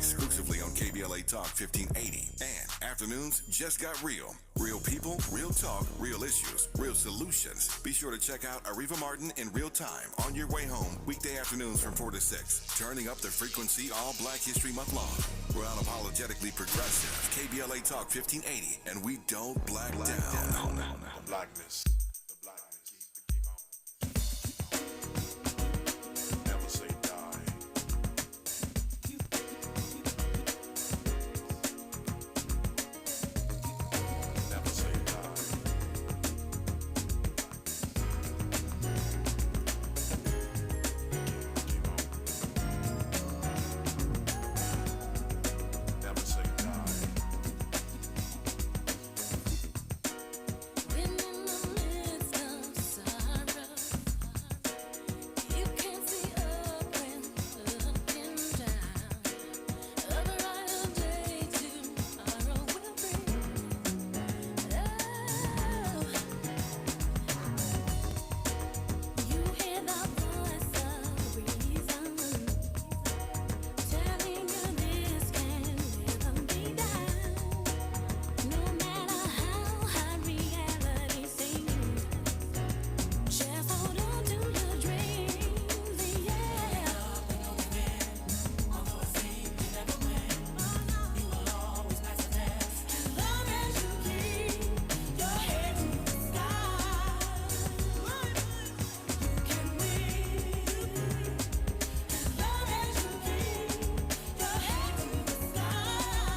exclusively on KBLA Talk 1580. And afternoons just got real. Real people, real talk, real issues, real solutions. Be sure to check out Ariva Martin in real time on your way home weekday afternoons from 4 to 6. Turning up the frequency all Black History Month long. We're unapologetically progressive. KBLA Talk 1580. And we don't black down. The blackness. Never say die. Never say die. Never say die.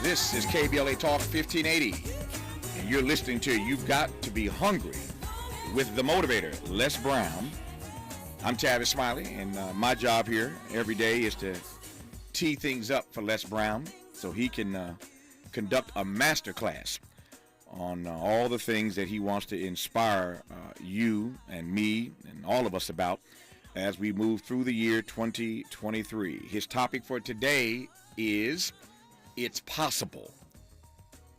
This is KBLA Talk 1580, and you're listening to You've Got to Be Hungry with the motivator, Les Brown. I'm Tavis, Smiley, and my job here every day is to tee things up for Les Brown so he can conduct a master class on all the things that he wants to inspire you and me and all of us about as we move through the year 2023. His topic for today is It's Possible.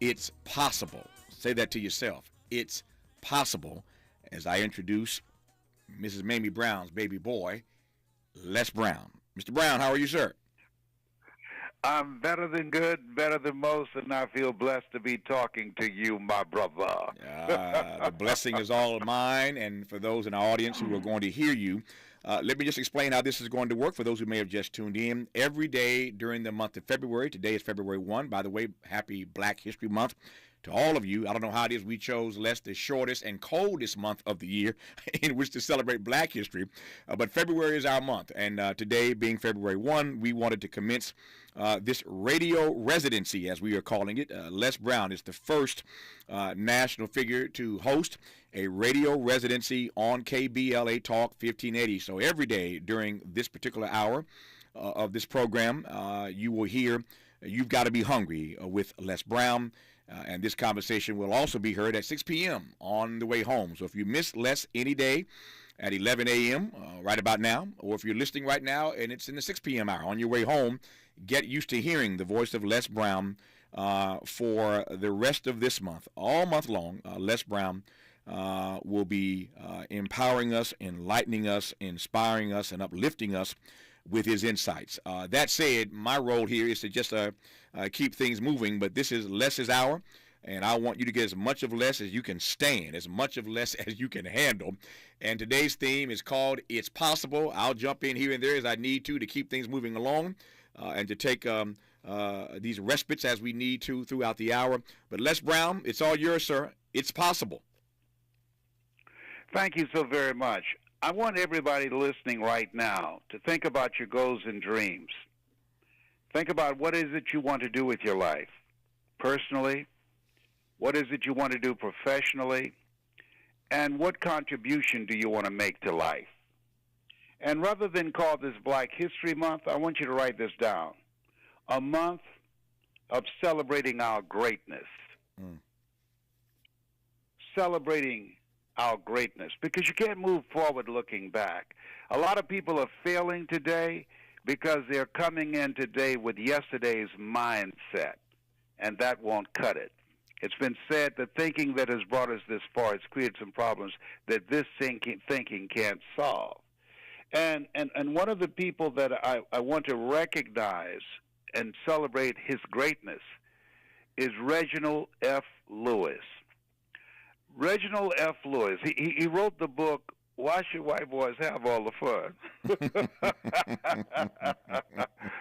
It's possible. Say that to yourself. It's possible. As I introduce Mrs. Mamie Brown's baby boy, Les Brown. Mr. Brown, how are you, sir? I'm better than good, better than most, and I feel blessed to be talking to you, my brother. The blessing is all mine, and for those in our audience who are going to hear you, let me just explain how this is going to work for those who may have just tuned in. Every day during the month of February, today is February 1. By the way, happy Black History Month to all of you. I don't know how it is we chose less the shortest and coldest month of the year in which to celebrate Black history, but February is our month, and today being February 1, we wanted to commence this radio residency, as we are calling it. Les Brown is the first national figure to host a radio residency on KBLA Talk 1580. So every day during this particular hour of this program, you will hear You've Got to Be Hungry with Les Brown. And this conversation will also be heard at 6 p.m. on the way home. So if you miss Les any day at 11 a.m. Right about now, or if you're listening right now and it's in the 6 p.m. hour on your way home, get used to hearing the voice of Les Brown for the rest of this month. All month long, Les Brown will be empowering us, enlightening us, inspiring us, and uplifting us with his insights. That said, my role here is to just keep things moving, but this is Les's hour, and I want you to get as much of Les as you can stand, as much of Les as you can handle. And today's theme is called It's Possible. I'll jump in here and there as I need to keep things moving along and to take these respites as we need to throughout the hour. But Les Brown, it's all yours, sir. It's possible. Thank you so very much. I want everybody listening right now to think about your goals and dreams. Think about what is it you want to do with your life personally, what is it you want to do professionally, and what contribution do you want to make to life. And rather than call this Black History Month, I want you to write this down. A month of celebrating our greatness. Celebrating our greatness, because you can't move forward looking back. A lot of people are failing today because they're coming in today with yesterday's mindset, and that won't cut it. It's been said that thinking that has brought us this far has created some problems that this thinking can't solve. And one of the people that I want to recognize and celebrate his greatness is Reginald F. Lewis. Reginald F. Lewis, he wrote the book, Why Should White Boys Have All the Fun?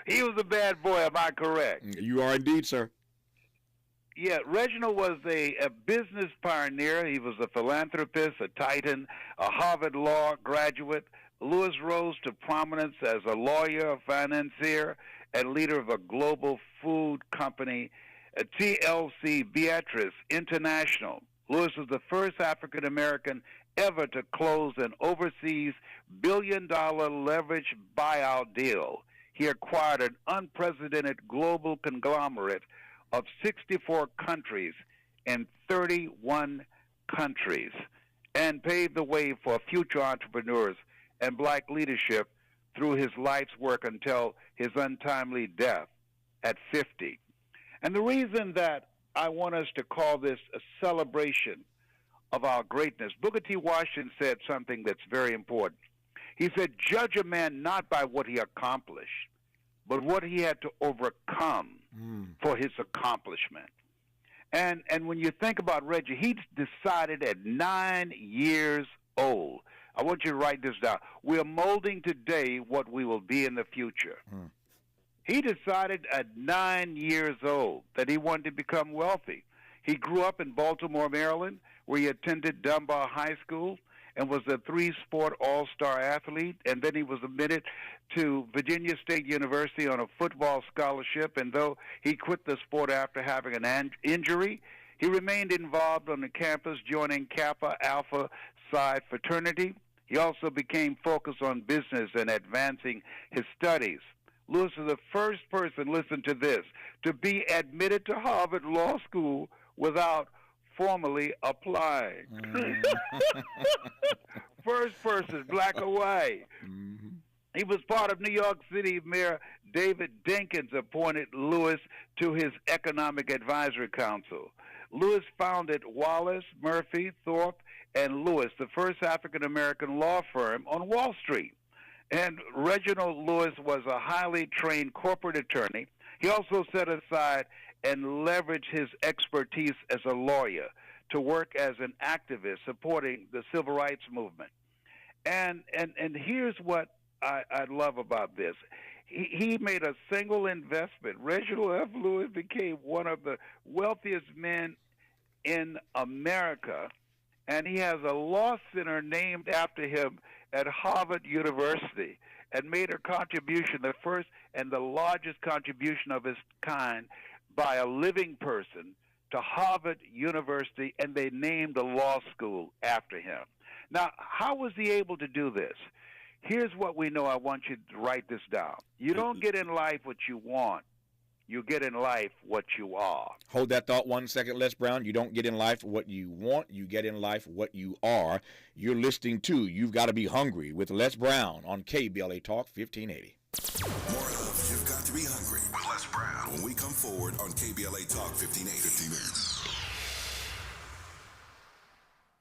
He was a bad boy, am I correct? You are indeed, sir. Yeah, Reginald was a business pioneer. He was a philanthropist, a titan, a Harvard Law graduate. Lewis rose to prominence as a lawyer, a financier, and leader of a global food company, TLC Beatrice International. Lewis was the first African-American ever to close an overseas billion-dollar leveraged buyout deal. He acquired an unprecedented global conglomerate of 64 countries and 31 countries, and paved the way for future entrepreneurs and black leadership through his life's work until his untimely death at 50. And the reason that I want us to call this a celebration of our greatness, Booker T. Washington said something that's very important. He said, judge a man not by what he accomplished, but what he had to overcome for his accomplishment. And when you think about Reggie, he decided at 9 years old. I want you to write this down. We are molding today what we will be in the future. He decided at 9 years old that he wanted to become wealthy. He grew up in Baltimore, Maryland, where he attended Dunbar High School and was a three-sport all-star athlete. And then he was admitted to Virginia State University on a football scholarship. And though he quit the sport after having an injury, he remained involved on the campus, joining Kappa Alpha Psi fraternity. He also became focused on business and advancing his studies. Lewis is the first person, listen to this, to be admitted to Harvard Law School without formally applying. First person, black or white. He was part of New York City Mayor David Dinkins appointed Lewis to his Economic Advisory Council. Lewis founded Wallace, Murphy, Thorpe, and Lewis, the first African-American law firm on Wall Street. And Reginald Lewis was a highly trained corporate attorney. He also set aside and leveraged his expertise as a lawyer to work as an activist supporting the civil rights movement. And here's what I love about this. He made a single investment. Reginald F. Lewis became one of the wealthiest men in America, and he has a law center named after him at Harvard University, and made a contribution, the first and the largest contribution of its kind by a living person to Harvard University, and they named a law school after him. Now, how was he able to do this? Here's what we know. I want you to write this down. You don't get in life what you want. You get in life what you are. Hold that thought 1 second, Les Brown. You don't get in life what you want. You get in life what you are. You're listening to You've Got to Be Hungry with Les Brown on KBLA Talk 1580. More of You've Got to Be Hungry with Les Brown when we come forward on KBLA Talk 1580.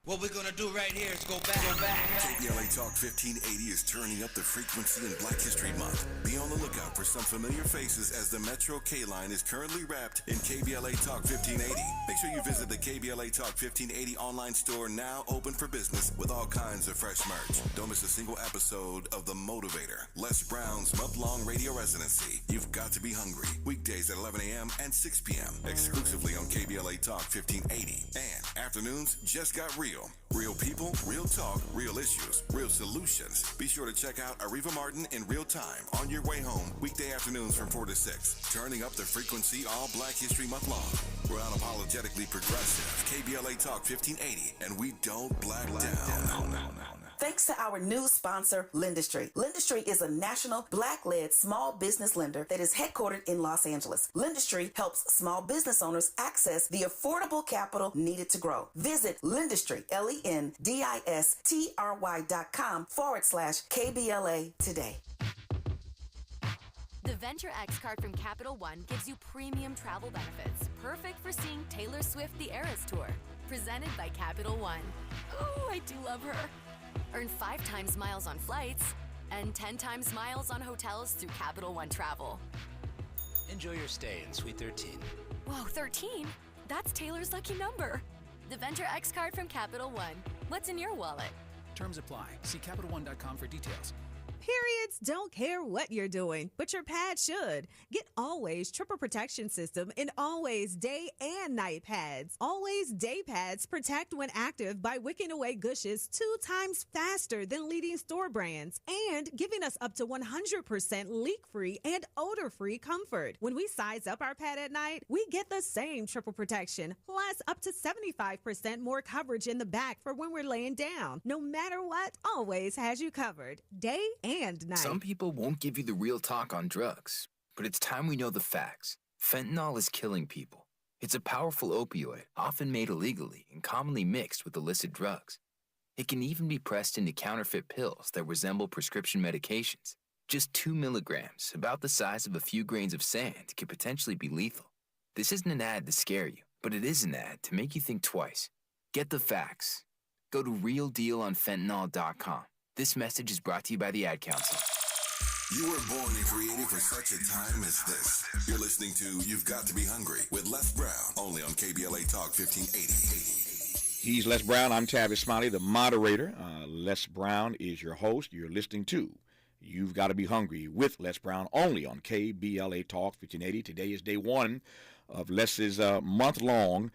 What we're going to do right here is go back. KBLA Talk 1580 is turning up the frequency in Black History Month. Be on the lookout for some familiar faces as the Metro K-Line is currently wrapped in KBLA Talk 1580. Make sure you visit the KBLA Talk 1580 online store, now open for business with all kinds of fresh merch. Don't miss a single episode of The Motivator, Les Brown's month-long radio residency. You've Got to Be Hungry. Weekdays at 11 a.m. and 6 p.m. exclusively on KBLA Talk 1580. And afternoons just got real. Real people, real talk, real issues, real solutions. Be sure to check out Ariva Martin in real time on your way home, weekday afternoons from 4 to 6. Turning up the frequency all Black History Month long. We're unapologetically progressive. KBLA Talk 1580, and we don't black down. Thanks to our new sponsor, Lendistry. Lendistry is a national Black-led small business lender that is headquartered in Los Angeles. Lendistry helps small business owners access the affordable capital needed to grow. Visit Lendistry, LENDISTRY.com/KBLA today. The Venture X card from Capital One gives you premium travel benefits, perfect for seeing Taylor Swift The Eras Tour. Presented by Capital One. Oh, I do love her. Earn 5 times miles on flights and 10 times miles on hotels through Capital One Travel. Enjoy your stay in Suite 13. Whoa, 13? That's Taylor's lucky number. The Venture X card from Capital One. What's in your wallet? Terms apply. See CapitalOne.com for details. Periods don't care what you're doing, but your pad should. Get Always Triple Protection System in Always Day and Night Pads. Always Day Pads protect when active by wicking away gushes 2 times faster than leading store brands and giving us up to 100% leak-free and odor-free comfort. When we size up our pad at night, we get the same triple protection, plus up to 75% more coverage in the back for when we're laying down. No matter what, Always has you covered, day and night. Some people won't give you the real talk on drugs, but it's time we know the facts. Fentanyl is killing people. It's a powerful opioid, often made illegally and commonly mixed with illicit drugs. It can even be pressed into counterfeit pills that resemble prescription medications. Just 2 milligrams, about the size of a few grains of sand, could potentially be lethal. This isn't an ad to scare you, but it is an ad to make you think twice. Get the facts. Go to realdealonfentanyl.com. This message is brought to you by the Ad Council. You were born and created for such a time as this. You're listening to You've Got to Be Hungry with Les Brown, only on KBLA Talk 1580. He's Les Brown. I'm Tavis Smiley, the moderator. Les Brown is your host. You're listening to You've Got to Be Hungry with Les Brown, only on KBLA Talk 1580. Today is day 1 of Les's month-long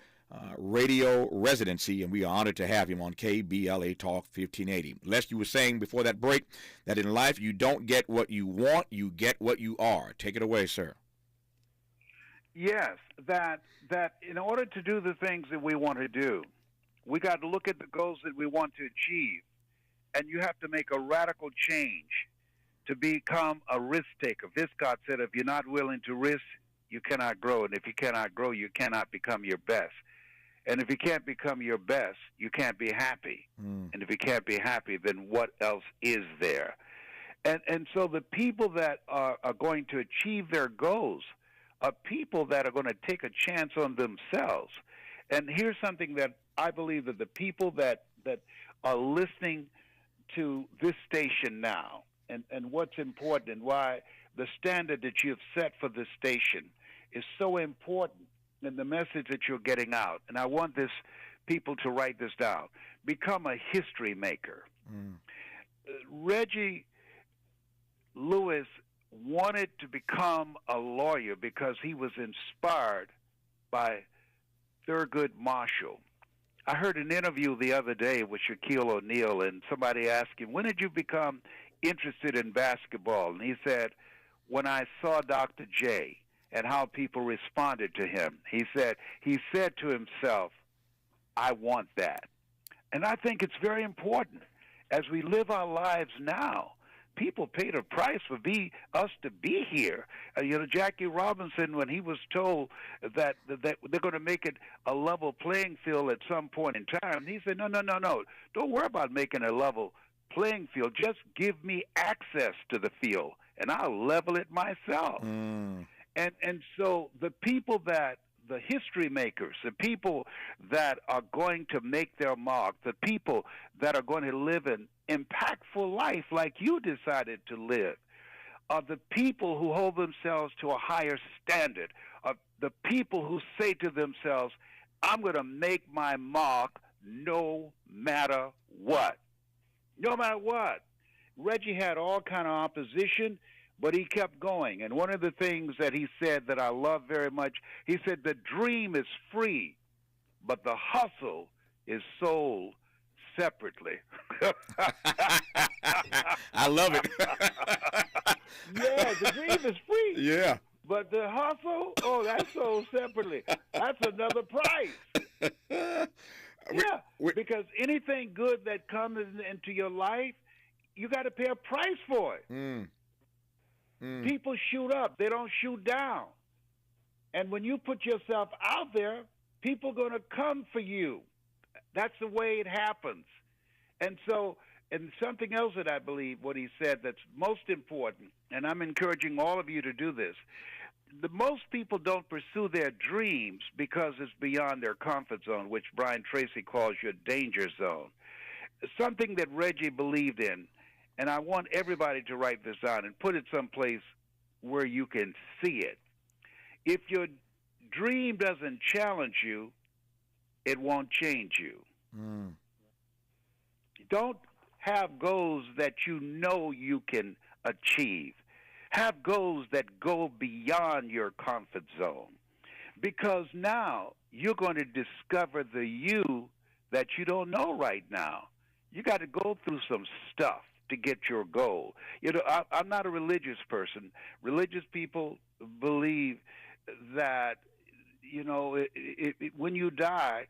radio residency, and we are honored to have him on KBLA Talk 1580. Les, you were saying before that break that in life you don't get what you want, you get what you are. Take it away, sir. Yes, that in order to do the things that we want to do, we got to look at the goals that we want to achieve, and you have to make a radical change to become a risk taker. Viscott said, if you're not willing to risk, you cannot grow, and if you cannot grow, you cannot become your best. And if you can't become your best, you can't be happy. And if you can't be happy, then what else is there? And so the people that are going to achieve their goals are people that are going to take a chance on themselves. And here's something that I believe that the people that are listening to this station now, and what's important and why the standard that you've set for this station is so important, and the message that you're getting out. And I want people to write this down. Become a history maker. Reggie Lewis wanted to become a lawyer because he was inspired by Thurgood Marshall. I heard an interview the other day with Shaquille O'Neal, and somebody asked him, when did you become interested in basketball? And he said, when I saw Dr. J, and how people responded to him. He said to himself, I want that. And I think it's very important. As we live our lives now, people paid a price for us to be here. Jackie Robinson, when he was told that they're going to make it a level playing field at some point in time, he said, no. Don't worry about making a level playing field. Just give me access to the field, and I'll level it myself. And so the people the history makers, the people that are going to make their mark, the people that are going to live an impactful life like you decided to live, are the people who hold themselves to a higher standard, are the people who say to themselves, I'm going to make my mark no matter what. No matter what. Reggie had all kind of opposition, but he kept going. And one of the things that he said that I love very much, he said, the dream is free, but the hustle is sold separately. I love it. Yeah, the dream is free. Yeah. But the hustle, that's sold separately. That's another price. Because anything good that comes into your life, you got to pay a price for it. People shoot up. They don't shoot down. And when you put yourself out there, people are going to come for you. That's the way it happens. And so, and something else that I believe what he said that's most important, and I'm encouraging all of you to do this, most people don't pursue their dreams because it's beyond their comfort zone, which Brian Tracy calls your danger zone. Something that Reggie believed in, and I want everybody to write this down and put it someplace where you can see it. If your dream doesn't challenge you, it won't change you. Don't have goals that you know you can achieve. Have goals that go beyond your comfort zone. Because now you're going to discover the you that you don't know right now. You got to go through some stuff to get your goal. You know, I'm not a religious person. Religious people believe that, you know, when you die,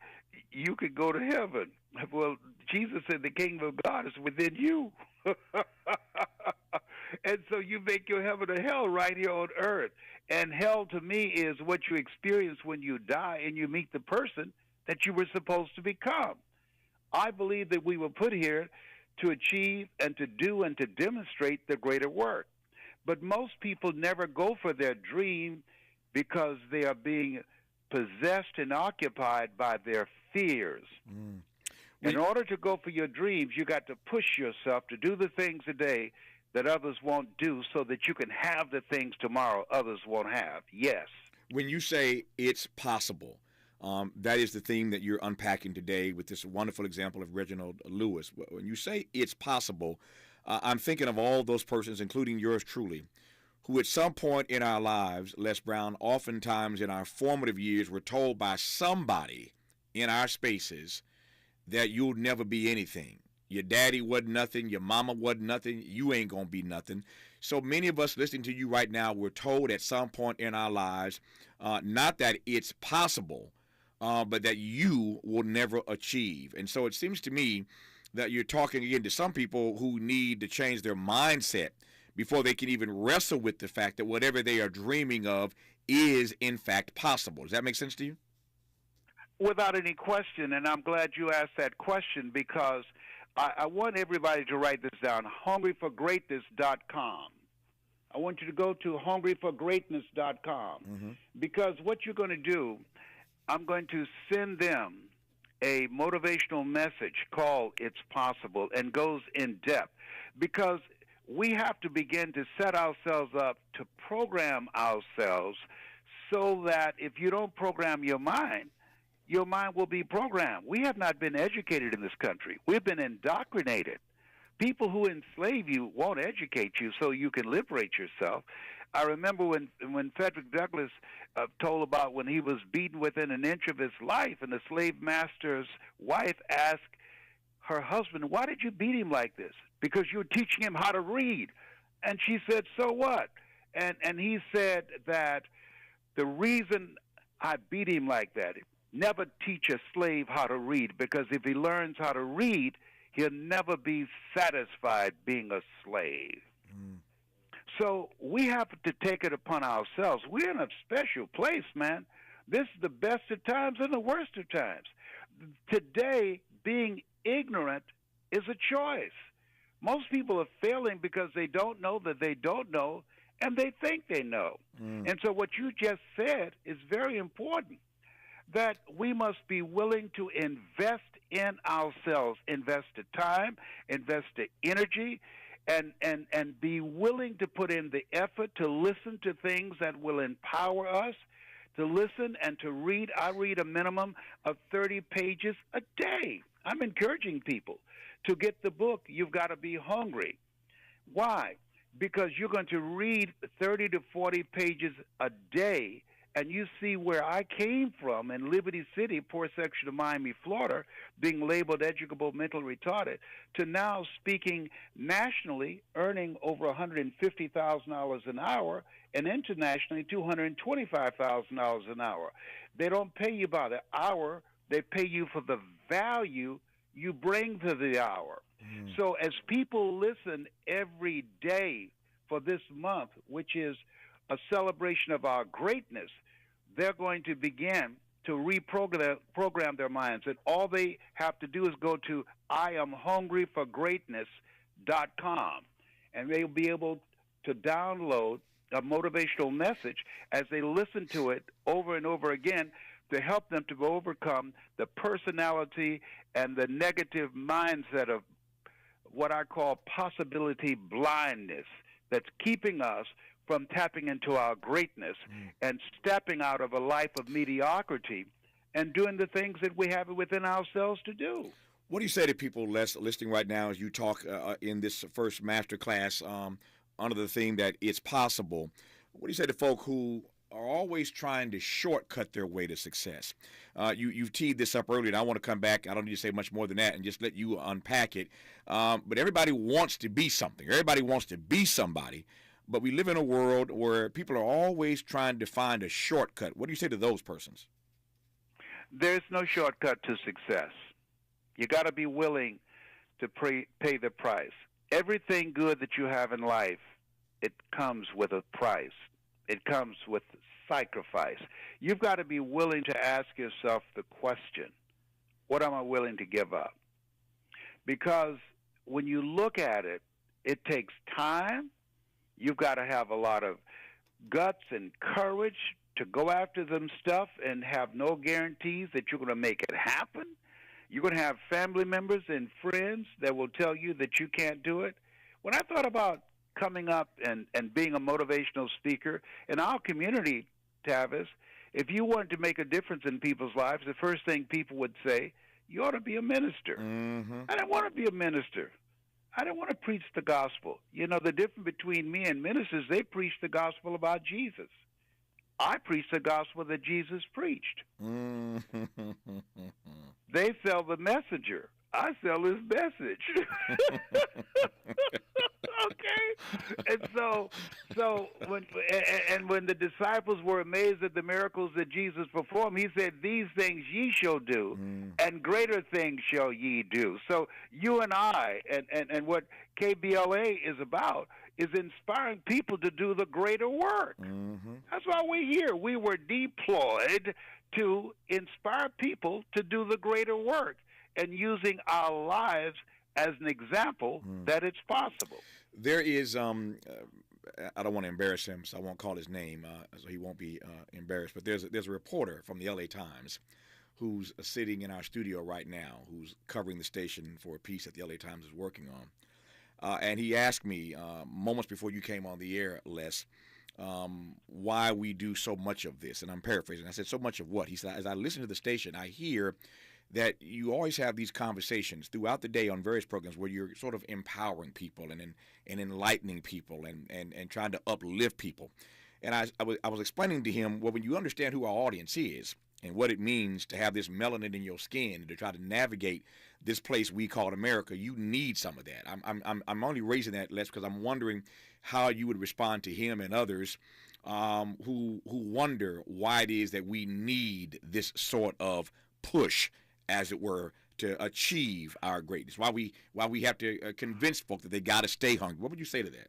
you could go to heaven. Well, Jesus said the kingdom of God is within you. And so you make your heaven or hell right here on earth. And hell to me is what you experience when you die and you meet the person that you were supposed to become. I believe that we were put here to achieve and to do and to demonstrate the greater work. But most people never go for their dream because they are being possessed and occupied by their fears. In order to go for your dreams, you got to push yourself to do the things today that others won't do so that you can have the things tomorrow others won't have. Yes. When you say it's possible, that is the theme that you're unpacking today with this wonderful example of Reginald Lewis. When you say it's possible, I'm thinking of all those persons, including yours truly, who at some point in our lives, Les Brown, oftentimes in our formative years, were told by somebody in our spaces that you'll never be anything. Your daddy wasn't nothing. Your mama wasn't nothing. You ain't going to be nothing. So many of us listening to you right now were told at some point in our lives, not that it's possible, but that you will never achieve. And so it seems to me that you're talking again to some people who need to change their mindset before they can even wrestle with the fact that whatever they are dreaming of is, in fact, possible. Does that make sense to you? Without any question, and I'm glad you asked that question because I want everybody to write this down, hungryforgreatness.com. I want you to go to hungryforgreatness.com because what you're going to do, I'm going to send them a motivational message called It's Possible and goes in depth because we have to begin to set ourselves up to program ourselves so that if you don't program your mind will be programmed. We have not been educated in this country. We've been indoctrinated. People who enslave you won't educate you so you can liberate yourself. I remember when Frederick Douglass told about when he was beaten within an inch of his life, and the slave master's wife asked her husband, "Why did you beat him like this?" "Because you were teaching him how to read." And she said, "So what?" And he said that the reason I beat him like that, never teach a slave how to read, because if he learns how to read, he'll never be satisfied being a slave. So we have to take it upon ourselves. We're in a special place, man. This is the best of times and the worst of times. Today, being ignorant is a choice. Most people are failing because they don't know that they don't know, and they think they know. And so what you just said is very important, that we must be willing to invest in ourselves, invest the time, invest the energy, and be willing to put in the effort to listen to things that will empower us, to listen and to read. I read a minimum of 30 pages a day. I'm encouraging people to get the book, You've Got to Be Hungry. Why? Because you're going to read 30 to 40 pages a day, and you see where I came from in Liberty City, poor section of Miami, Florida, being labeled educable mentally retarded, to now speaking nationally, earning over $150,000 an hour, and internationally $225,000 an hour. They don't pay you by the hour. They pay you for the value you bring to the hour. So as people listen every day for this month, which is a celebration of our greatness, they're going to begin to reprogram their minds. And all they have to do is go to IamHungryForGreatness.com, and they'll be able to download a motivational message as they listen to it over and over again to help them to overcome the personality and the negative mindset of what I call possibility blindness that's keeping us from tapping into our greatness and stepping out of a life of mediocrity and doing the things that we have within ourselves to do. What do you say to people listening right now as you talk in this first master class under the theme that it's possible? What do you say to folk who are always trying to shortcut their way to success? You've teed this up earlier, and I want to come back. I don't need to say much more than that and just let you unpack it. But everybody wants to be something. Everybody wants to be somebody. But we live in a world where people are always trying to find a shortcut. What do you say to those persons? There's no shortcut to success. You got to be willing to pay the price. Everything good that you have in life, it comes with a price. It comes with sacrifice. You've got to be willing to ask yourself the question, what am I willing to give up? Because when you look at it, it takes time. You've got to have a lot of guts and courage to go after them stuff and have no guarantees that you're going to make it happen. You're going to have family members and friends that will tell you that you can't do it. When I thought about coming up and being a motivational speaker in our community, Tavis, if you wanted to make a difference in people's lives, the first thing people would say, you ought to be a minister. I don't want to be a minister. I don't want to preach the gospel. You know, the difference between me and ministers, they preach the gospel about Jesus. I preach the gospel that Jesus preached. They sell the messenger. I sell his message. Okay? And so when the disciples were amazed at the miracles that Jesus performed, he said, these things ye shall do, and greater things shall ye do. So you and I, and what KBLA is about, is inspiring people to do the greater work. That's why we're here. We were deployed to inspire people to do the greater work and using our lives as an example that it's possible. There is, I don't want to embarrass him, so I won't call his name, so he won't be embarrassed, but there's a reporter from the LA Times who's sitting in our studio right now, who's covering the station for a piece that the LA Times is working on. And he asked me moments before you came on the air, Les, why we do so much of this. And I'm paraphrasing. I said, so much of what? He said, as I listen to the station, I hear that you always have these conversations throughout the day on various programs where you're sort of empowering people and enlightening people and trying to uplift people. And I was explaining to him, well, when you understand who our audience is and what it means to have this melanin in your skin and to try to navigate this place we call America, you need some of that. I'm only raising that, Les, because I'm wondering how you would respond to him and others who wonder why it is that we need this sort of push, as it were, to achieve our greatness. Why we have to convince folk that they got to stay hungry. What would you say to that?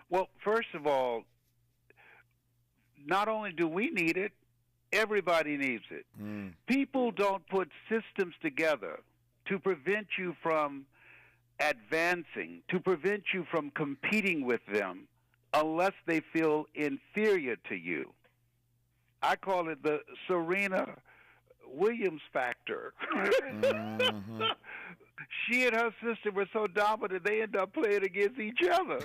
Well, first of all, not only do we need it, everybody needs it. People don't put systems together to prevent you from advancing, to prevent you from competing with them unless they feel inferior to you. I call it the Serena Williams factor. She and her sister were so dominant they ended up playing against each other.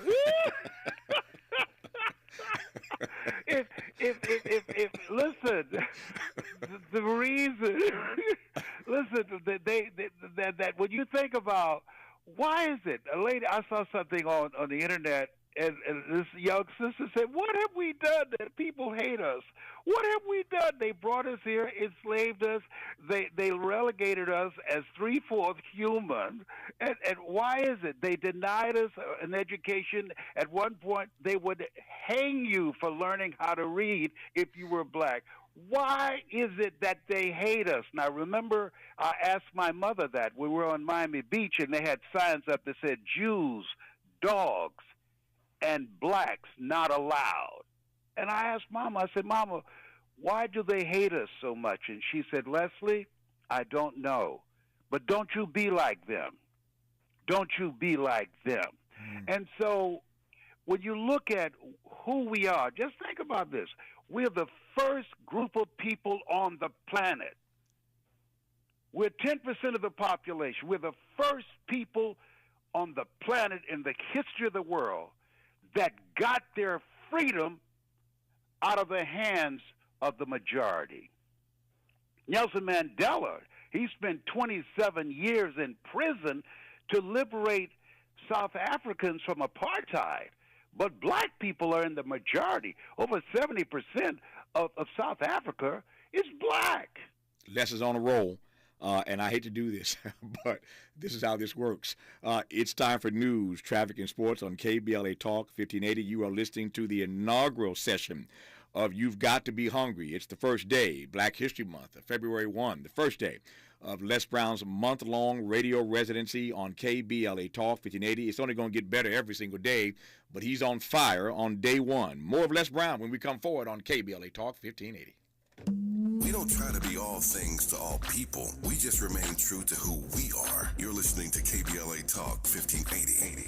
If listen, the reason, listen, that when you think about why is it, a lady, I saw something on the internet, and this young sister said, what have we done that people hate us? What have we done? They brought us here, enslaved us, they relegated us as 3/4 human, and why is it? They denied us an education. At one point, they would hang you for learning how to read if you were black. Why is it that they hate us? Now, remember, I asked my mother that. We were on Miami Beach, and they had signs up that said, Jews, dogs, and blacks not allowed. And I asked Mama, I said, Mama, why do they hate us so much? And she said, Leslie, I don't know. But don't you be like them. Don't you be like them. And so when you look at who we are, just think about this. We're the first group of people on the planet. We're 10% of the population. We're the first people on the planet in the history of the world that got their freedom out of the hands of the majority. Nelson Mandela, he spent 27 years in prison to liberate South Africans from apartheid. But black people are in the majority. Over 70% of South Africa is black. Les is on a roll, and I hate to do this, but this is how this works. It's time for news, traffic, and sports on KBLA Talk 1580. You are listening to the inaugural session of You've Got to Be Hungry. It's the first day, Black History Month, February 1, the first day of Les Brown's month-long radio residency on KBLA Talk 1580. It's only going to get better every single day, but he's on fire on day one. More of Les Brown when we come forward on KBLA Talk 1580. We don't try to be all things to all people. We just remain true to who we are. You're listening to KBLA Talk 1580.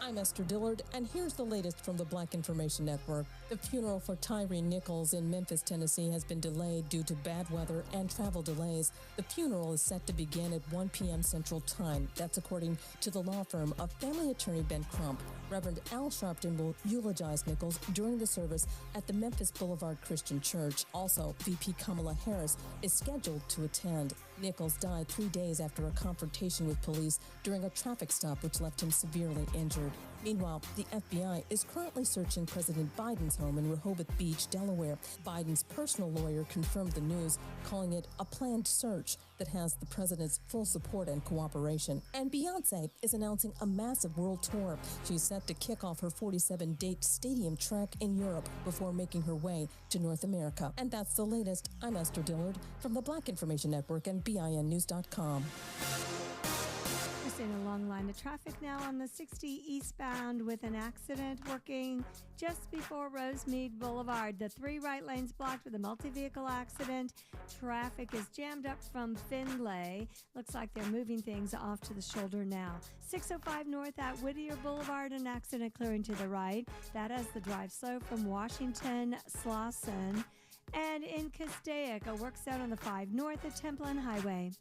I'm Esther Dillard, and here's the latest from the Black Information Network. The funeral for Tyree Nichols in Memphis, Tennessee has been delayed due to bad weather and travel delays. The funeral is set to begin at 1 p.m. Central Time. That's according to the law firm of family attorney Ben Crump. Reverend Al Sharpton will eulogize Nichols during the service at the Memphis Boulevard Christian Church. Also, VP Kamala Harris is scheduled to attend. Nichols died 3 days after a confrontation with police during a traffic stop which left him severely injured. Meanwhile, the FBI is currently searching President Biden's home in Rehoboth Beach, Delaware. Biden's personal lawyer confirmed the news, calling it a planned search that has the president's full support and cooperation. And Beyoncé is announcing a massive world tour. She's set to kick off her 47-date stadium trek in Europe before making her way to North America. And that's the latest. I'm Esther Dillard from the Black Information Network and BINnews.com. In a long line of traffic now on the 60 eastbound with an accident working just before Rosemead Boulevard. The 3 right lanes blocked with a multi-vehicle accident. Traffic is jammed up from Findlay. Looks like they're moving things off to the shoulder now. 605 north at Whittier Boulevard, an accident clearing to the right. That has the drive slow from Washington Slauson. And in Castaic, a work zone on the 5 north at Templin Highway.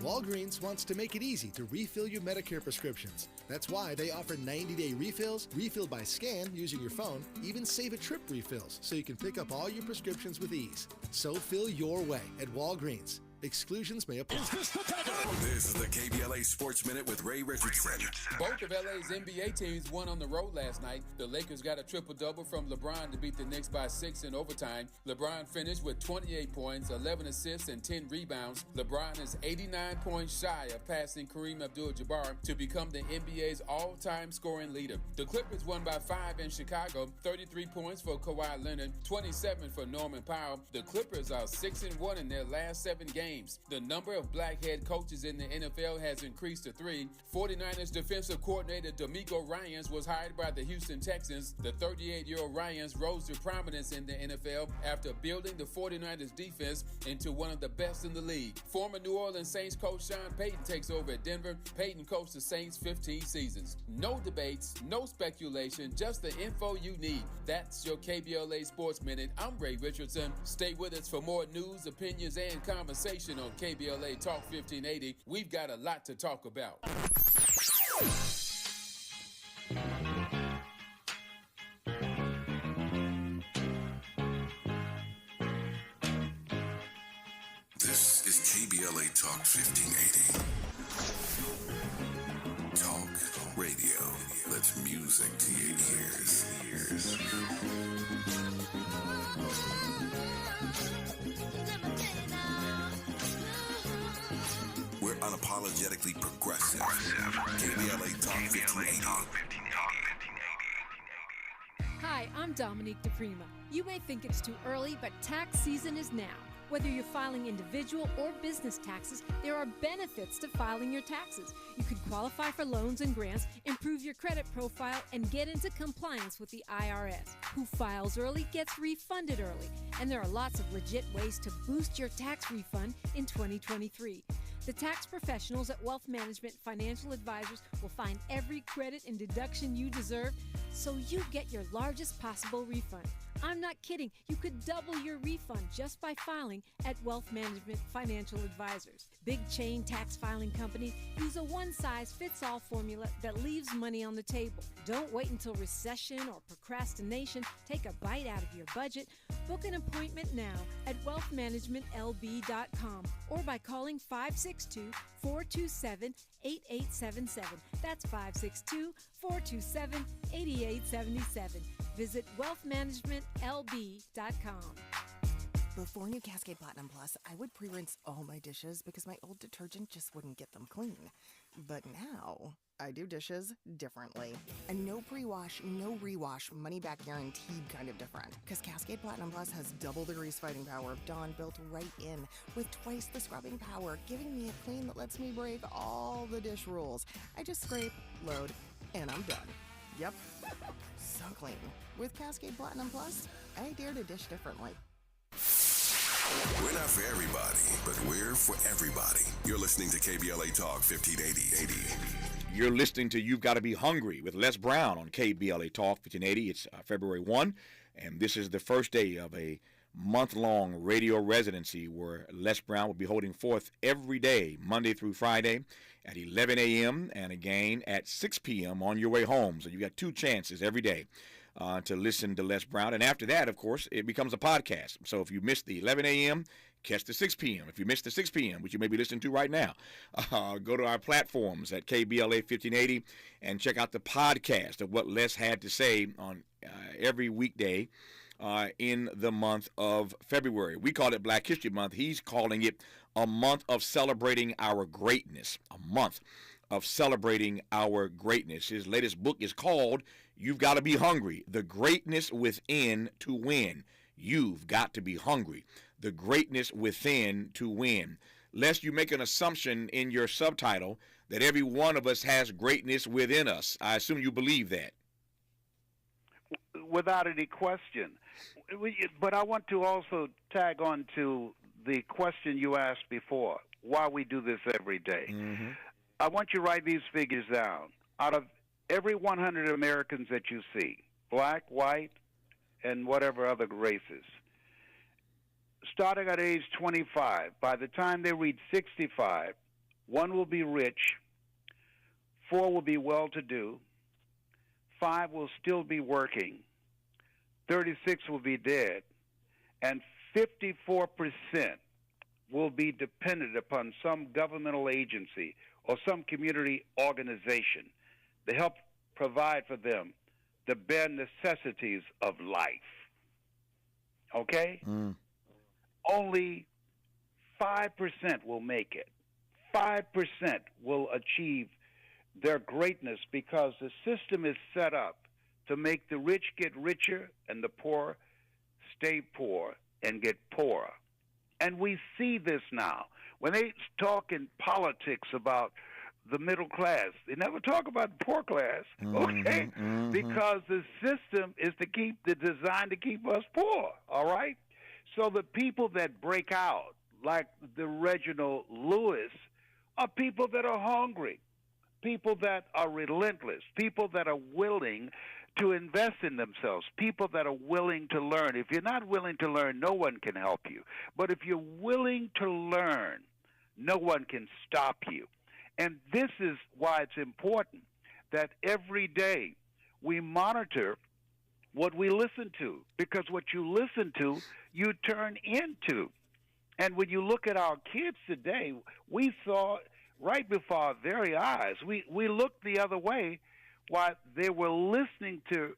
Walgreens wants to make it easy to refill your Medicare prescriptions. That's why they offer 90-day refills, refill by scan using your phone, even save a trip refills so you can pick up all your prescriptions with ease. So fill your way at Walgreens. Exclusions may apply. This is the KBLA Sports Minute with Ray Richardson. Both of LA's NBA teams won on the road last night. The Lakers got a triple-double from LeBron to beat the Knicks by 6 in overtime. LeBron finished with 28 points, 11 assists, and 10 rebounds. LeBron is 89 points shy of passing Kareem Abdul-Jabbar to become the NBA's all-time scoring leader. The Clippers won by 5 in Chicago, 33 points for Kawhi Leonard, 27 for Norman Powell. The Clippers are 6-1 in their last 7 games. The number of black head coaches in the NFL has increased to 3. 49ers defensive coordinator DeMeco Ryans was hired by the Houston Texans. The 38-year-old Ryans rose to prominence in the NFL after building the 49ers defense into one of the best in the league. Former New Orleans Saints coach Sean Payton takes over at Denver. Payton coached the Saints 15 seasons. No debates, no speculation, just the info you need. That's your KBLA Sports Minute. I'm Ray Richardson. Stay with us for more news, opinions, and conversation on KBLA Talk 1580. We've got a lot to talk about. This is KBLA Talk 1580. Talk radio. That's music to your ears. We're unapologetically progressive. KBLA Talk 1580. Hi, I'm Dominique DePrima. You may think it's too early, but tax season is now. Whether you're filing individual or business taxes, there are benefits to filing your taxes. You could qualify for loans and grants, improve your credit profile, and get into compliance with the IRS. Who files early gets refunded early. And there are lots of legit ways to boost your tax refund in 2023. The tax professionals at Wealth Management Financial Advisors will find every credit and deduction you deserve so you get your largest possible refund. I'm not kidding. You could double your refund just by filing at Wealth Management Financial Advisors. Big chain tax filing companies use a one-size-fits-all formula that leaves money on the table. Don't wait until recession or procrastination take a bite out of your budget. Book an appointment now at wealthmanagementlb.com or by calling 562-427-8877. That's 562-427-8877. Visit wealthmanagementlb.com. Before new Cascade Platinum Plus, I would pre-rinse all my dishes because my old detergent just wouldn't get them clean. But now, I do dishes differently. A no pre-wash, no rewash, money-back guaranteed kind of different. Because Cascade Platinum Plus has double the grease-fighting power of Dawn built right in, with twice the scrubbing power, giving me a clean that lets me break all the dish rules. I just scrape, load, and I'm done. Yep, so clean. With Cascade Platinum Plus, I dare to dish differently. We're not for everybody, but we're for everybody. You're listening to KBLA Talk 1580. You're listening to You've Got to Be Hungry with Les Brown on KBLA Talk 1580. It's February 1, and this is the first day of a month-long radio residency where Les Brown will be holding forth every day, Monday through Friday, at 11 a.m. and again at 6 p.m. on your way home. So you got two chances every day to listen to Les Brown. And after that, of course, it becomes a podcast. So if you missed the 11 a.m., catch the 6 p.m. If you missed the 6 p.m., which you may be listening to right now, go to our platforms at KBLA 1580 and check out the podcast of what Les had to say on every weekday in the month of February. We call it Black History Month. He's calling it a month of celebrating our greatness, a month of celebrating our greatness. His latest book is called You've Got to Be Hungry, The Greatness Within to Win. You've got to be hungry. The greatness within to win. Lest you make an assumption in your subtitle that every one of us has greatness within us. I assume you believe that. Without any question. But I want to also tag on to the question you asked before, why we do this every day. Mm-hmm. I want you to write these figures down. Out of every 100 Americans that you see, black, white, and whatever other races, starting at age 25, by the time they reach 65, 1 will be rich, 4 will be well-to-do, 5 will still be working, 36 will be dead, and 54% will be dependent upon some governmental agency or some community organization to help provide for them the bare necessities of life. Okay? Mm. Only 5% will make it. 5% will achieve their greatness because the system is set up to make the rich get richer and the poor stay poor and get poorer. And we see this now. When they talk in politics about the middle class, they never talk about the poor class, okay? Mm-hmm. Because the system is designed to keep us poor, all right? So the people that break out, like the Reginald Lewis, are people that are hungry, people that are relentless, people that are willing to invest in themselves, people that are willing to learn. If you're not willing to learn, no one can help you. But if you're willing to learn, no one can stop you. And this is why it's important that every day we monitor what we listen to, because what you listen to, you turn into. And when you look at our kids today, we saw right before our very eyes, we looked the other way while they were listening to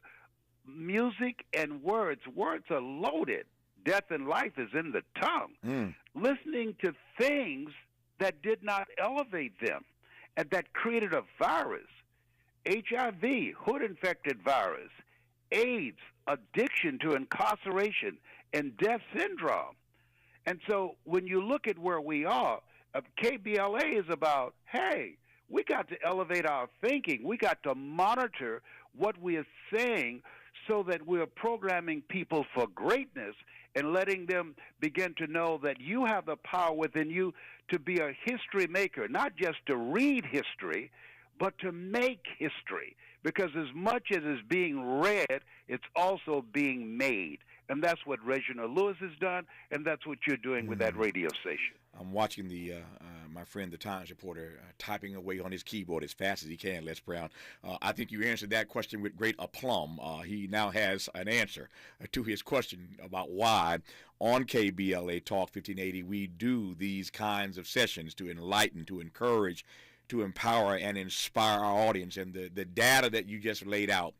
music and words. Words are loaded. Death and life is in the tongue. Mm. Listening to things that did not elevate them and that created a virus, HIV, hood-infected virus, AIDS, addiction to incarceration, and death syndrome. And so when you look at where we are, KBLA is about, hey, we got to elevate our thinking. We got to monitor what we are saying so that we're programming people for greatness and letting them begin to know that you have the power within you to be a history maker, not just to read history, but to make history. Because as much as is being read, it's also being made. And that's what Reginald Lewis has done, and that's what you're doing with that radio station. I'm watching my friend, the Times reporter, typing away on his keyboard as fast as he can, Les Brown. I think you answered that question with great aplomb. He now has an answer to his question about why on KBLA Talk 1580 we do these kinds of sessions to enlighten, to encourage, to empower, and inspire our audience. And the data that you just laid out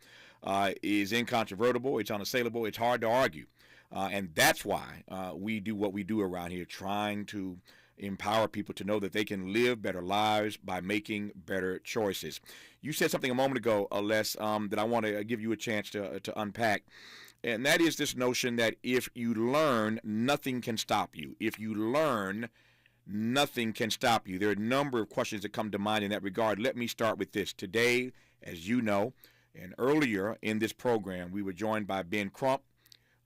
is incontrovertible, it's unassailable, it's hard to argue. And that's why we do what we do around here, trying to empower people to know that they can live better lives by making better choices. You said something a moment ago, Les, that I want to give you a chance to unpack, and that is this notion that if you learn, nothing can stop you. If you learn, nothing can stop you. There are a number of questions that come to mind in that regard. Let me start with this. Today, as you know, and earlier in this program, we were joined by Ben Crump,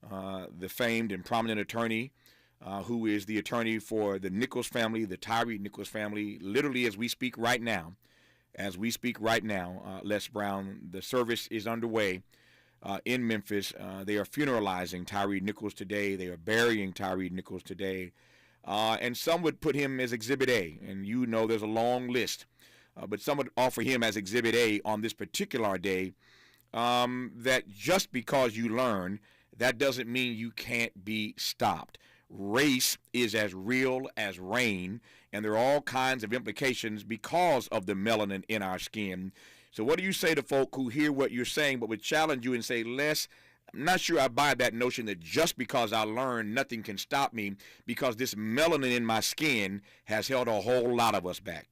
the famed and prominent attorney who is the attorney for the Nichols family, the Tyree Nichols family. Literally, as we speak right now, Les Brown, the service is underway in Memphis. They are funeralizing Tyree Nichols today. They are burying Tyree Nichols today. And some would put him as Exhibit A, and you know there's a long list. But some would offer him as Exhibit A on this particular day, that just because you learn, that doesn't mean you can't be stopped. Race is as real as rain, and there are all kinds of implications because of the melanin in our skin. So what do you say to folk who hear what you're saying but would challenge you and say, Les, I'm not sure I buy that notion that just because I learn, nothing can stop me, because this melanin in my skin has held a whole lot of us back?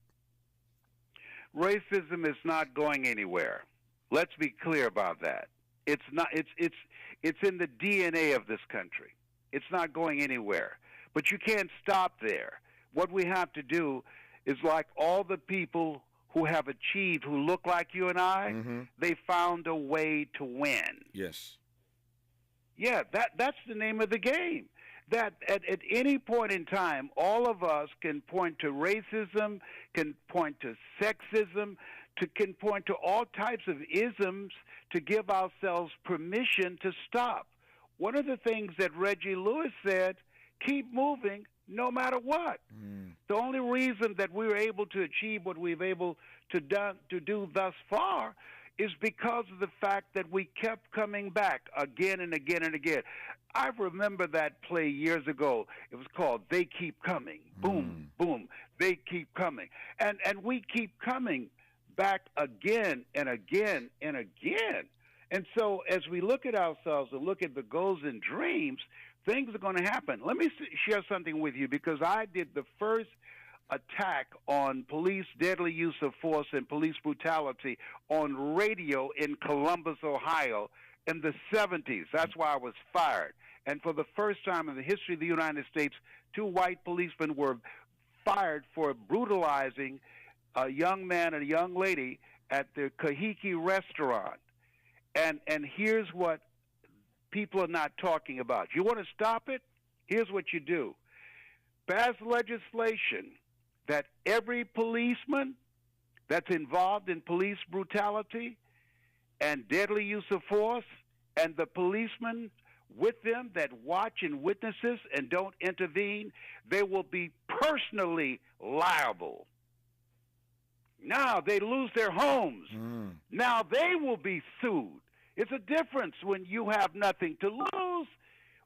Racism is not going anywhere. Let's be clear about that. It's not. It's in the DNA of this country. It's not going anywhere. But you can't stop there. What we have to do is, like all the people who have achieved, who look like you and I, they found a way to win. Yes. Yeah, that's the name of the game. That at any point in time, all of us can point to racism, can point to sexism, can point to all types of isms to give ourselves permission to stop. One of the things that Reggie Lewis said, keep moving no matter what. The only reason that we were able to achieve what we've able to do thus far is because of the fact that we kept coming back again and again and again. I remember that play years ago. It was called They Keep Coming. Boom, boom. They keep coming. And we keep coming back again and again and again. And so as we look at ourselves and look at the goals and dreams, things are going to happen. Let me share something with you, because I did the first attack on police deadly use of force and police brutality on radio in Columbus, Ohio in the 70s. That's why I was fired. And for the first time in the history of the United States, 2 white policemen were fired for brutalizing a young man and a young lady at the Kahiki restaurant. And here's what people are not talking about. You want to stop it? Here's what you do. Pass legislation that every policeman that's involved in police brutality and deadly use of force, and the policemen with them that watch and witnesses and don't intervene, they will be personally liable. Now they lose their homes. Now they will be sued. It's a difference when you have nothing to lose,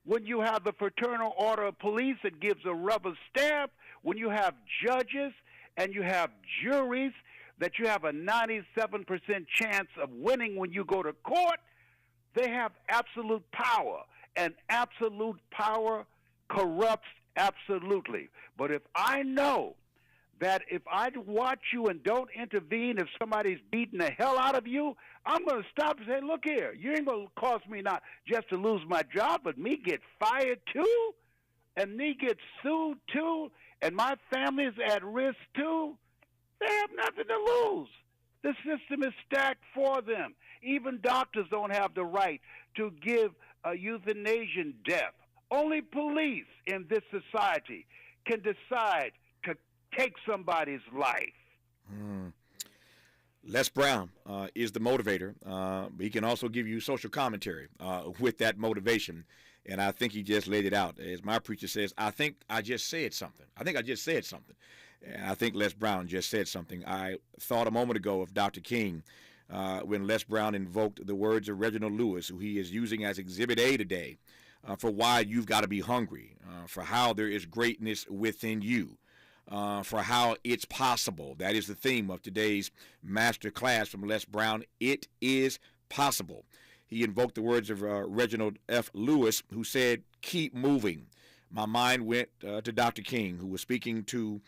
when you have the Fraternal Order of Police that gives a rubber stamp, when you have judges and you have juries that you have a 97% chance of winning when you go to court. They have absolute power, and absolute power corrupts absolutely. But if I know that if I watch you and don't intervene, if somebody's beating the hell out of you, I'm going to stop and say, look here, you ain't going to cause me not just to lose my job, but me get fired too, and me get sued too, and my family's at risk too. They have nothing to lose. The system is stacked for them. Even doctors don't have the right to give a euthanasian death. Only police in this society can decide to take somebody's life. Les Brown is the motivator. He can also give you social commentary with that motivation. And I think he just laid it out. As my preacher says, I think I just said something. And I think Les Brown just said something. I thought a moment ago of Dr. King when Les Brown invoked the words of Reginald Lewis, who he is using as Exhibit A today, for why you've got to be hungry, for how there is greatness within you. For how it's possible. That is the theme of today's master class from Les Brown. It is possible. He invoked the words of Reginald F. Lewis, who said, keep moving. My mind went to Dr. King, who was speaking to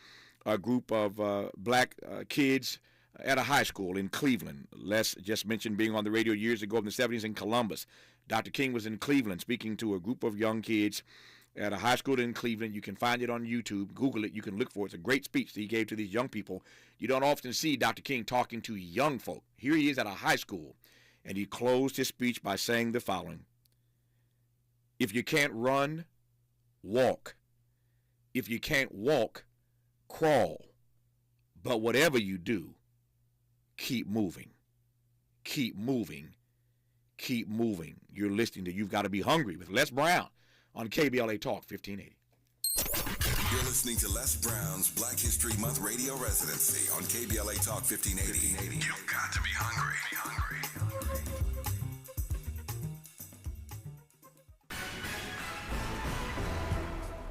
a group of black kids at a high school in Cleveland. Les just mentioned being on the radio years ago in the 70s in Columbus. Dr. King was in Cleveland speaking to a group of young kids at a high school in Cleveland. You can find it on YouTube. Google it. You can look for it. It's a great speech that he gave to these young people. You don't often see Dr. King talking to young folk. Here he is at a high school, and he closed his speech by saying the following: if you can't run, walk. If you can't walk, crawl. But whatever you do, keep moving. Keep moving. Keep moving. You're listening to You've Got to Be Hungry with Les Brown on KBLA Talk 1580. You're listening to Les Brown's Black History Month radio residency on KBLA Talk 1580. You've got to be hungry.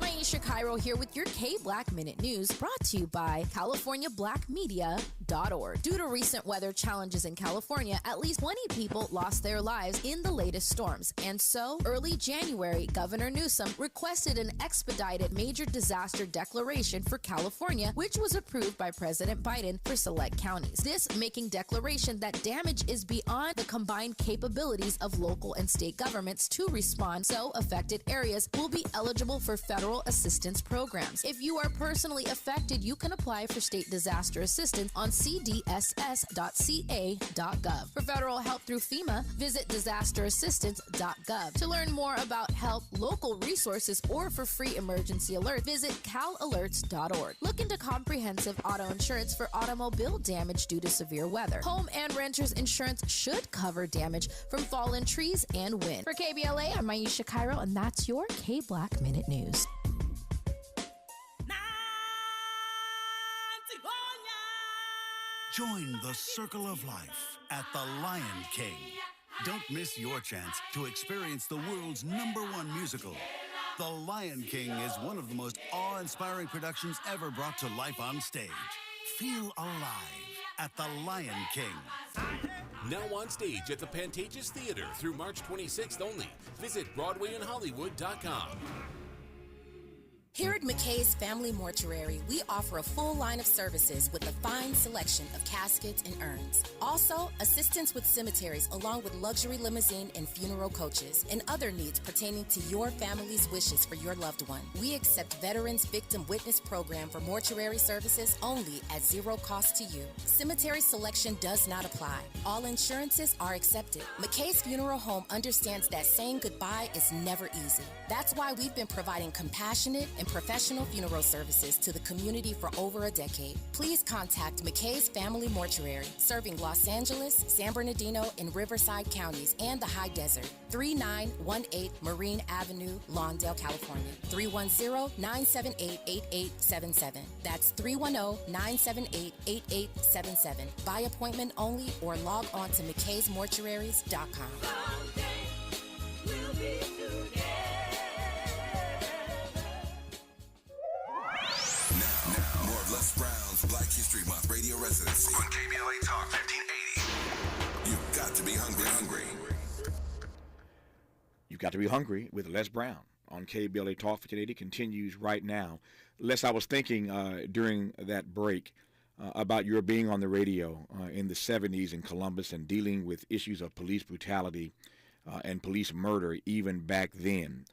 Maisha Cairo here with your K-Black Minute News, brought to you by CaliforniaBlackMedia.org. Due to recent weather challenges in California, at least 20 people lost their lives in the latest storms. And so, early January, Governor Newsom requested an expedited major disaster declaration for California, which was approved by President Biden for select counties. This making declaration that damage is beyond the combined capabilities of local and state governments to respond, so affected areas will be eligible for federal assistance programs. If you are personally affected, you can apply for state disaster assistance on cdss.ca.gov. For federal help through FEMA, visit disasterassistance.gov. To learn more about help, local resources, or for free emergency alert, visit calalerts.org. Look into comprehensive auto insurance for automobile damage due to severe weather. Home and renters insurance should cover damage from fallen trees and wind. For KBLA, I'm Maisha Cairo, and that's your K-Black Minute News. Join the circle of life at the Lion King. Don't miss your chance to experience the world's #1 musical. The Lion King is one of the most awe-inspiring productions ever brought to life on stage. Feel alive at the Lion King. Now on stage at the Pantages Theater through March 26th only. Visit BroadwayInHollywood.com. Here at McKay's Family Mortuary, we offer a full line of services with a fine selection of caskets and urns. Also, assistance with cemeteries along with luxury limousine and funeral coaches and other needs pertaining to your family's wishes for your loved one. We accept Veterans Victim Witness Program for mortuary services only at zero cost to you. Cemetery selection does not apply. All insurances are accepted. McKay's Funeral Home understands that saying goodbye is never easy. That's why we've been providing compassionate and professional funeral services to the community for over a decade. Please contact McKay's Family Mortuary, serving Los Angeles, San Bernardino, and Riverside counties and the High Desert. 3918 Marine Avenue, Lawndale, California. 310-978-8877. That's 310-978-8877. By appointment only or log on to mckaysmortuaries.com. Now, more of Les Brown's Black History Month radio residency on KBLA Talk 1580. You've got to be hungry. You've Got to Be Hungry with Les Brown on KBLA Talk 1580 continues right now. Les, I was thinking during that break about your being on the radio in the 70s in Columbus and dealing with issues of police brutality and police murder even back then.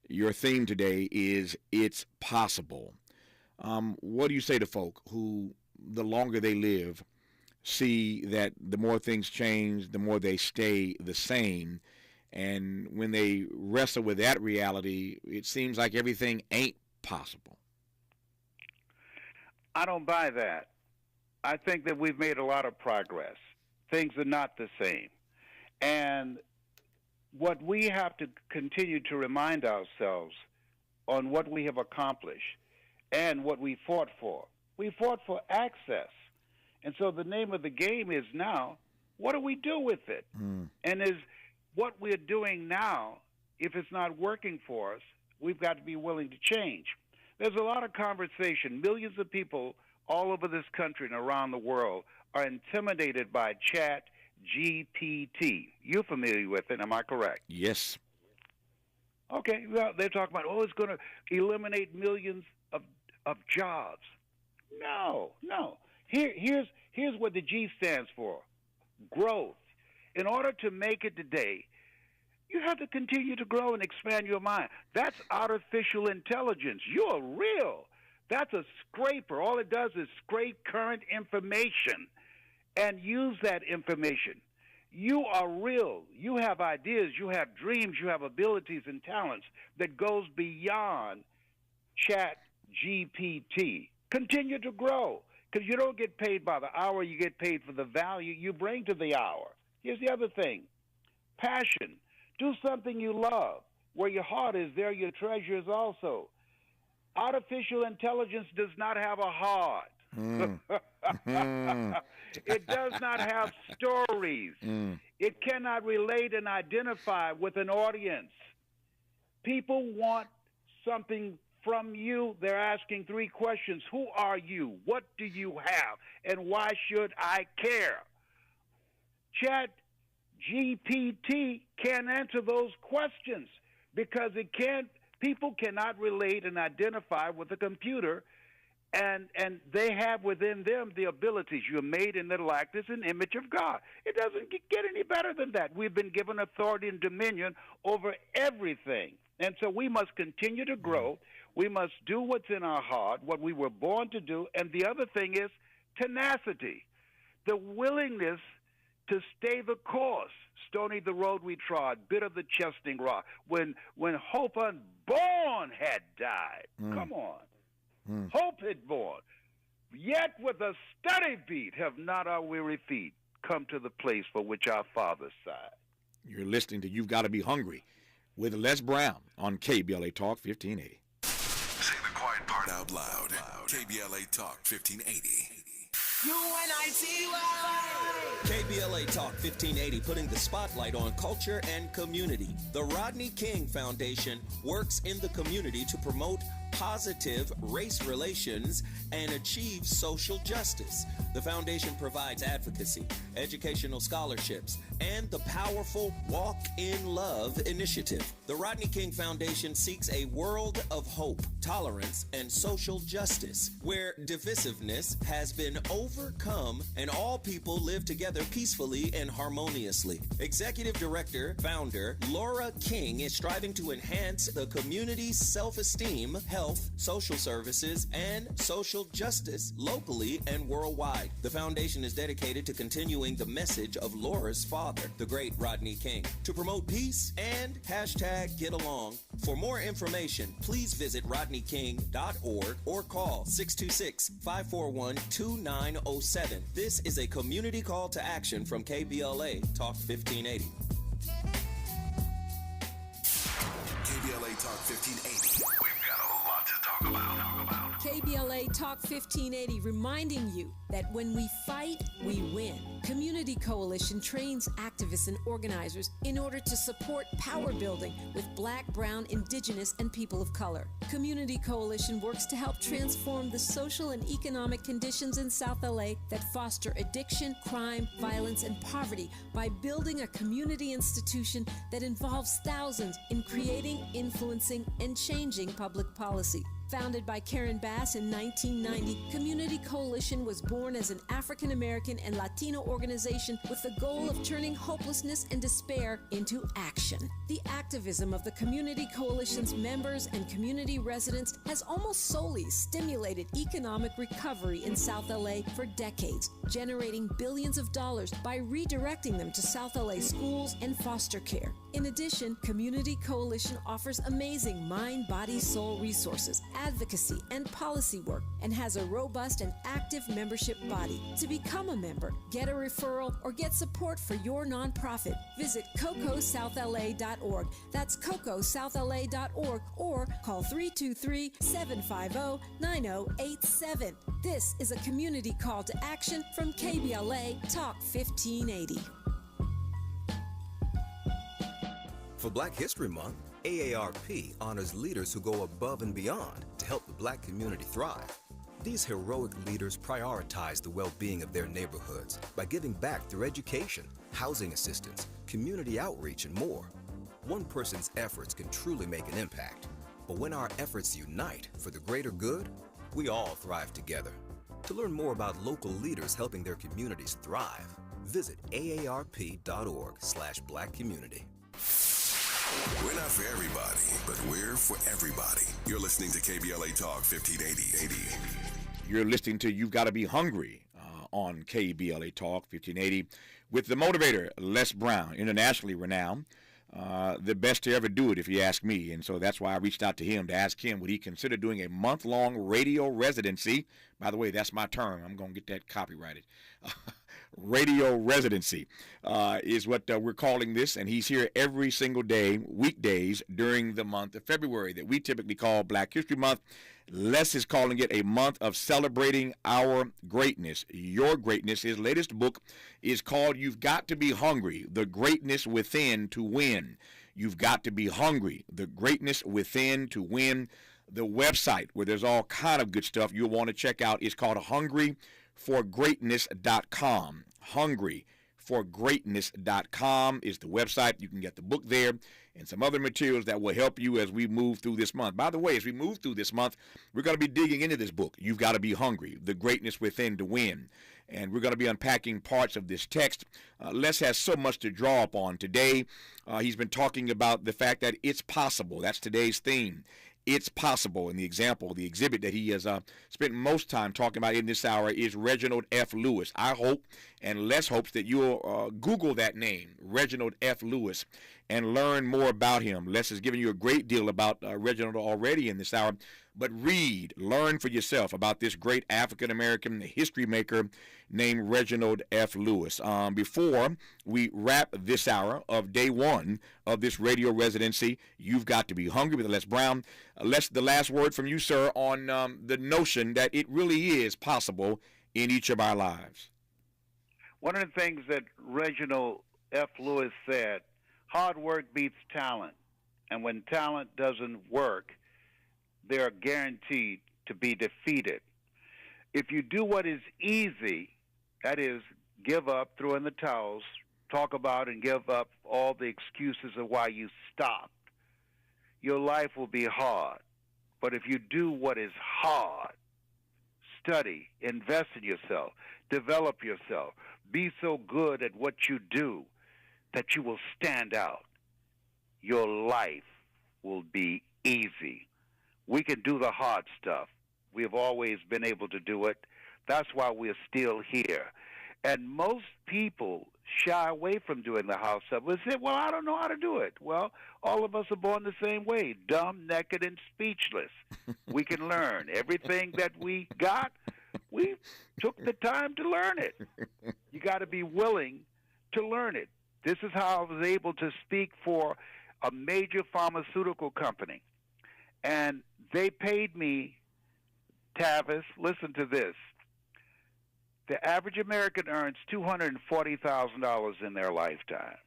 Your theme today is It's Possible. What do you say to folk who, the longer they live, see that the more things change, the more they stay the same, And when they wrestle with that reality, it seems like everything ain't possible. I don't buy that. I think that we've made a lot of progress. Things are not the same. And what we have to continue to remind ourselves on what we have accomplished and what we fought for. We fought for access. And so the name of the game is now, what do we do with it? And is what we're doing now, if it's not working for us, we've got to be willing to change. There's a lot of conversation. Millions of people all over this country and around the world are intimidated by Chat GPT. You familiar with it, am I correct? Yes. Okay, well, they're talking about, it's going to eliminate millions of jobs. No. Here's what the G stands for, growth. In order to make it today, you have to continue to grow and expand your mind. That's artificial intelligence. You're real. That's a scraper. All it does is scrape current information and use that information. You are real. You have ideas. You have dreams. You have abilities and talents that goes beyond Chat GPT. Continue to grow, because you don't get paid by the hour. You get paid for the value you bring to the hour. Here's the other thing. Passion. Do something you love. Where your heart is, there your treasure is also. Artificial intelligence does not have a heart. It does not have stories. It cannot relate and identify with an audience. People want something from you. They're asking 3 questions. Who are you? What do you have? And why should I care? Chat GPT can't answer those questions because people cannot relate and identify with a computer, and they have within them the abilities. You're made in the likeness and image of God. It doesn't get any better than that. We've been given authority and dominion over everything. And so we must continue to grow. We must do what's in our heart, what we were born to do. And the other thing is tenacity, the willingness to stay the course. Stony the road we trod, bitter the chesting rock. When hope unborn had died, come on, hope had born. Yet with a steady beat have not our weary feet come to the place for which our fathers sighed. You're listening to You've Got to Be Hungry with Les Brown on KBLA Talk 1580. Say the quiet part out loud. KBLA Talk 1580. KBLA Talk 1580, putting the spotlight on culture and community. The Rodney King Foundation works in the community to promote positive race relations and achieve social justice. The foundation provides advocacy, educational scholarships, and the powerful Walk in Love initiative. The Rodney King Foundation seeks a world of hope, tolerance, and social justice, where divisiveness has been overcome and all people live together peacefully and harmoniously. Executive Director, Founder Laura King is striving to enhance the community's self-esteem, health, social services, and social justice locally and worldwide. The foundation is dedicated to continuing the message of Laura's father, the great Rodney King, to promote peace and #Get Along. For more information, please visit rodneyking.org or call 626-541-2907. This is a community call to action from KBLA Talk 1580. KBLA Talk 1580. We've got a lot to talk about. KBLA Talk 1580 reminding you that when we fight, we win. Community Coalition trains activists and organizers in order to support power building with Black, Brown, Indigenous, and people of color. Community Coalition works to help transform the social and economic conditions in South LA that foster addiction, crime, violence, and poverty by building a community institution that involves thousands in creating, influencing, and changing public policy. Founded by Karen Bass in 1990, Community Coalition was born as an African American and Latino organization with the goal of turning hopelessness and despair into action. The activism of the Community Coalition's members and community residents has almost solely stimulated economic recovery in South LA for decades, generating billions of dollars by redirecting them to South LA schools and foster care. In addition, Community Coalition offers amazing mind, body, soul resources, advocacy, and policy work, and has a robust and active membership body. To become a member, get a referral, or get support for your nonprofit, visit cocosouthla.org. That's cocosouthla.org, or call 323-750-9087. This is a community call to action from KBLA Talk 1580. For Black History Month, AARP honors leaders who go above and beyond to help the Black community thrive. These heroic leaders prioritize the well-being of their neighborhoods by giving back through education, housing assistance, community outreach, and more. One person's efforts can truly make an impact, but when our efforts unite for the greater good, we all thrive together. To learn more about local leaders helping their communities thrive, visit aarp.org/blackcommunity. We're not for everybody, but we're for everybody. You're listening to KBLA Talk 1580. You're listening to You've Got to Be Hungry on KBLA Talk 1580 with the motivator, Les Brown, internationally renowned. The best to ever do it, if you ask me. And so that's why I reached out to him to ask him would he consider doing a month-long radio residency. By the way, that's my term. I'm going to get that copyrighted. Radio residency is what we're calling this, and he's here every single day, weekdays, during the month of February that we typically call Black History Month. Les is calling it a month of celebrating our greatness, your greatness. His latest book is called You've Got to Be Hungry, The Greatness Within to Win. You've got to be hungry, the greatness within to win. The website where there's all kind of good stuff you'll want to check out is called hungryforgreatness.com. Hungryforgreatness.com is the website. You can get the book there and some other materials that will help you as we move through this month. By the way, as we move through this month, we're going to be digging into this book, You've Got to Be Hungry, The Greatness Within to Win. And we're going to be unpacking parts of this text. Les has so much to draw upon today. He's been talking about the fact that it's possible. That's today's theme. It's possible. And the example, the exhibit that he has spent most time talking about in this hour is Reginald F. Lewis. I hope, and Les hopes, that you'll Google that name, Reginald F. Lewis, and learn more about him. Les has given you a great deal about Reginald already in this hour, but read, learn for yourself about this great African-American history maker named Reginald F. Lewis. Before we wrap this hour of day one of this radio residency, You've Got to Be Hungry with Les Brown. Les, the last word from you, sir, on the notion that it really is possible in each of our lives. One of the things that Reginald F. Lewis said, hard work beats talent. And when talent doesn't work, they're guaranteed to be defeated. If you do what is easy, that is, give up, throw in the towels, talk about and give up all the excuses of why you stopped, your life will be hard. But if you do what is hard, study, invest in yourself, develop yourself, be so good at what you do that you will stand out, your life will be easy. We can do the hard stuff. We have always been able to do it. That's why we're still here. And most people shy away from doing the hard stuff. They say, well, I don't know how to do it. Well, all of us are born the same way, dumb, naked, and speechless. We can learn. Everything that we got, we took the time to learn it. You got to be willing to learn it. This is how I was able to speak for a major pharmaceutical company. And they paid me, Tavis, listen to this. The average American earns $240,000 in their lifetime.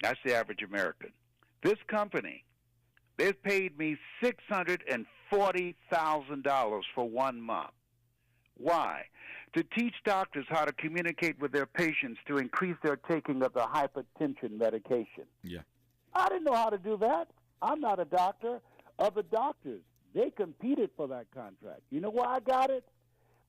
That's the average American. This company, they paid me $640,000 for 1 month. Why? To teach doctors how to communicate with their patients to increase their taking of the hypertension medication. Yeah. I didn't know how to do that. I'm not a doctor. Other doctors, they competed for that contract. You know why I got it?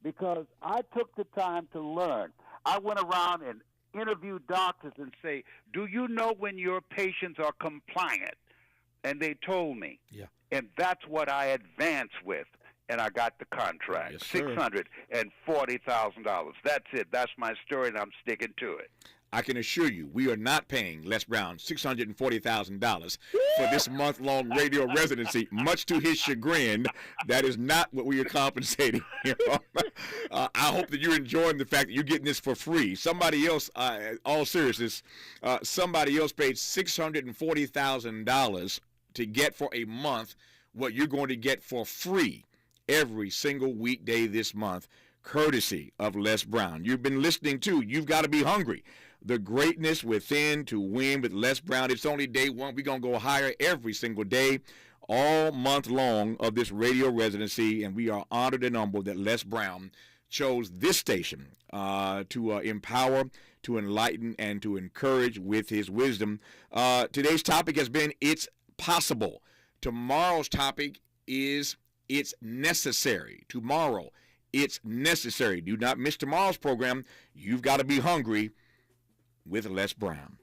Because I took the time to learn. I went around and interviewed doctors and say, do you know when your patients are compliant? And they told me. Yeah. And that's what I advanced with. And I got the contract, yes, $640,000. That's it. That's my story, and I'm sticking to it. I can assure you, we are not paying Les Brown $640,000 for this month-long radio residency, much to his chagrin. That is not what we are compensating him on. I hope that you're enjoying the fact that you're getting this for free. Somebody else, all seriousness, somebody else paid $640,000 to get for a month what you're going to get for free every single weekday this month, courtesy of Les Brown. You've been listening to You've Got to Be Hungry, the greatness within to win with Les Brown. It's only day one. We're going to go higher every single day, all month long of this radio residency, and we are honored and humbled that Les Brown chose this station to empower, to enlighten, and to encourage with his wisdom. Today's topic has been It's Possible. Tomorrow's topic is It's Necessary. Tomorrow, it's necessary. Do not miss tomorrow's program. You've got to be hungry with Les Brown.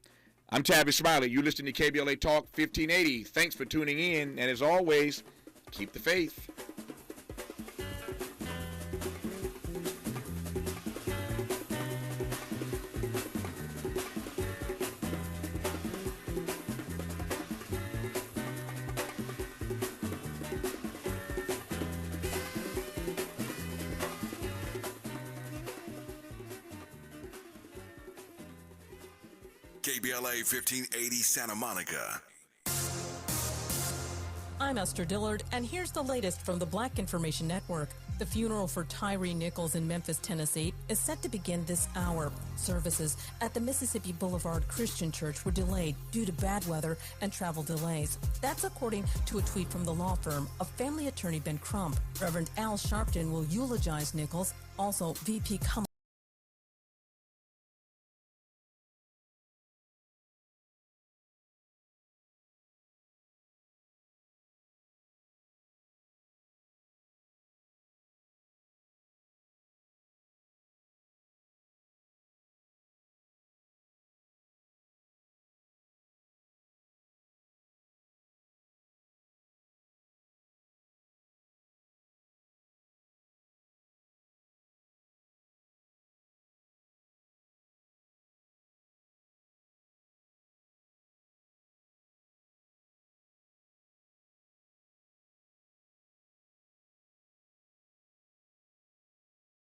I'm Tavis Smiley. You're listening to KBLA Talk 1580. Thanks for tuning in. And as always, keep the faith. KBLA 1580 Santa Monica. I'm Esther Dillard, and here's the latest from the Black Information Network. The funeral for Tyree Nichols in Memphis, Tennessee is set to begin this hour. Services at the Mississippi Boulevard Christian Church were delayed due to bad weather and travel delays. That's according to a tweet from the law firm of family attorney Ben Crump. Reverend Al Sharpton will eulogize Nichols. Also, VP Kamala